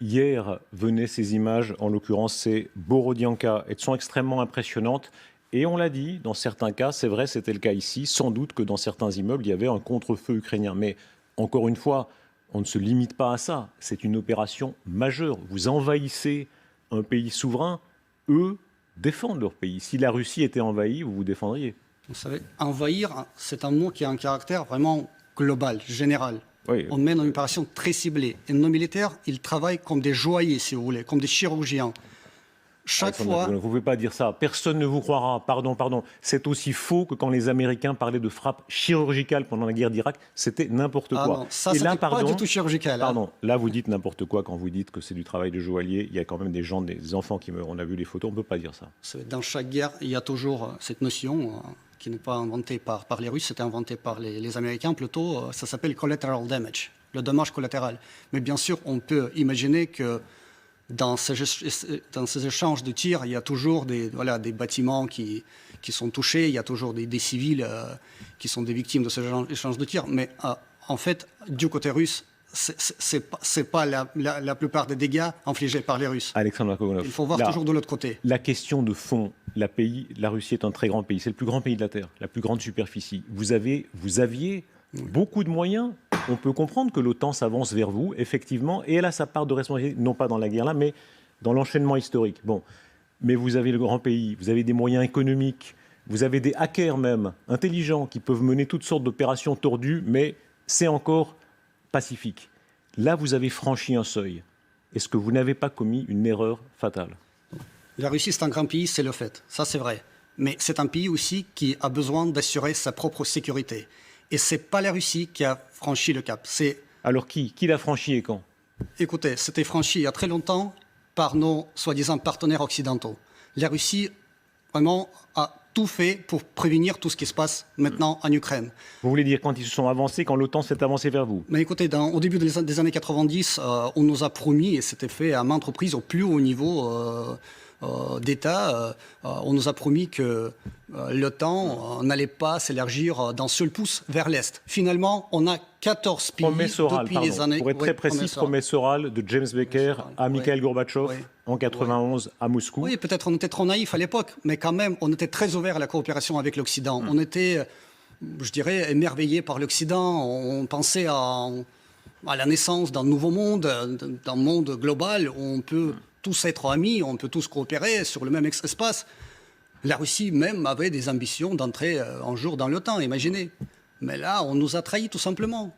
Hier venaient ces images, en l'occurrence c'est Borodianka, elles sont extrêmement impressionnantes. Et on l'a dit, dans certains cas, c'est vrai, c'était le cas ici, sans doute que dans certains immeubles, il y avait un contre-feu ukrainien. Mais encore une fois, on ne se limite pas à ça. C'est une opération majeure. Vous envahissez un pays souverain, eux défendent leur pays. Si la Russie était envahie, vous vous défendriez. Vous savez, envahir, c'est un mot qui a un caractère vraiment global, général. Oui. On mène une opération très ciblée. Et nos militaires, ils travaillent comme des joailliers, si vous voulez, comme des chirurgiens. Chaque fois... Vous ne pouvez pas dire ça. Personne ne vous croira. Pardon. C'est aussi faux que quand les Américains parlaient de frappe chirurgicale pendant la guerre d'Irak, c'était n'importe quoi. Non, ça, c'était pas du tout chirurgical. Pardon, là vous dites n'importe quoi quand vous dites que c'est du travail de joaillier. Il y a quand même des gens, des enfants qui meurent. On a vu les photos, on ne peut pas dire ça. Dans chaque guerre, il y a toujours cette notion qui n'est pas inventée par les Russes, c'était inventé par les Américains plutôt. Ça s'appelle collateral damage, le dommage collatéral. Mais bien sûr, on peut imaginer que dans ces échanges de tirs, il y a toujours des bâtiments qui sont touchés, il y a toujours des civils qui sont des victimes de ces échanges de tirs. Mais en fait, du côté russe, c'est pas la plupart des dégâts infligés par les Russes. Alexandre Markogonov, il faut voir toujours de l'autre côté. La question de fond, la Russie est un très grand pays, c'est le plus grand pays de la Terre, la plus grande superficie. Vous aviez beaucoup de moyens. On peut comprendre que l'OTAN s'avance vers vous, effectivement, et elle a sa part de responsabilité, non pas dans la guerre là, mais dans l'enchaînement historique. Bon, mais vous avez le grand pays, vous avez des moyens économiques, vous avez des hackers même, intelligents, qui peuvent mener toutes sortes d'opérations tordues, mais c'est encore pacifique. Là, vous avez franchi un seuil. Est-ce que vous n'avez pas commis une erreur fatale? La Russie, c'est un grand pays, c'est le fait. Ça, c'est vrai. Mais c'est un pays aussi qui a besoin d'assurer sa propre sécurité. Et ce n'est pas la Russie qui a franchi le cap. Alors qui l'a franchi et quand? Écoutez, c'était franchi il y a très longtemps par nos soi-disant partenaires occidentaux. La Russie, vraiment, a tout fait pour prévenir tout ce qui se passe maintenant en Ukraine. Vous voulez dire quand ils se sont avancés, quand l'OTAN s'est avancée vers vous? Mais écoutez, au début des années 90, on nous a promis, et c'était fait à maintes reprises au plus haut niveau d'État, on nous a promis que l'OTAN n'allait pas s'élargir d'un seul pouce vers l'Est. Finalement, on a 14 pays depuis les années... Pour être très précis, promesse orale de James Baker à Mikhail Gorbatchev en 91 à Moscou. Oui, peut-être on était trop naïfs à l'époque, mais quand même, on était très ouverts à la coopération avec l'Occident. On était, je dirais, émerveillés par l'Occident. On pensait à la naissance d'un nouveau monde, d'un monde global où on peut tous être amis, on peut tous coopérer sur le même espace. La Russie même avait des ambitions d'entrer un jour dans l'OTAN, imaginez. Mais là, on nous a trahis tout simplement.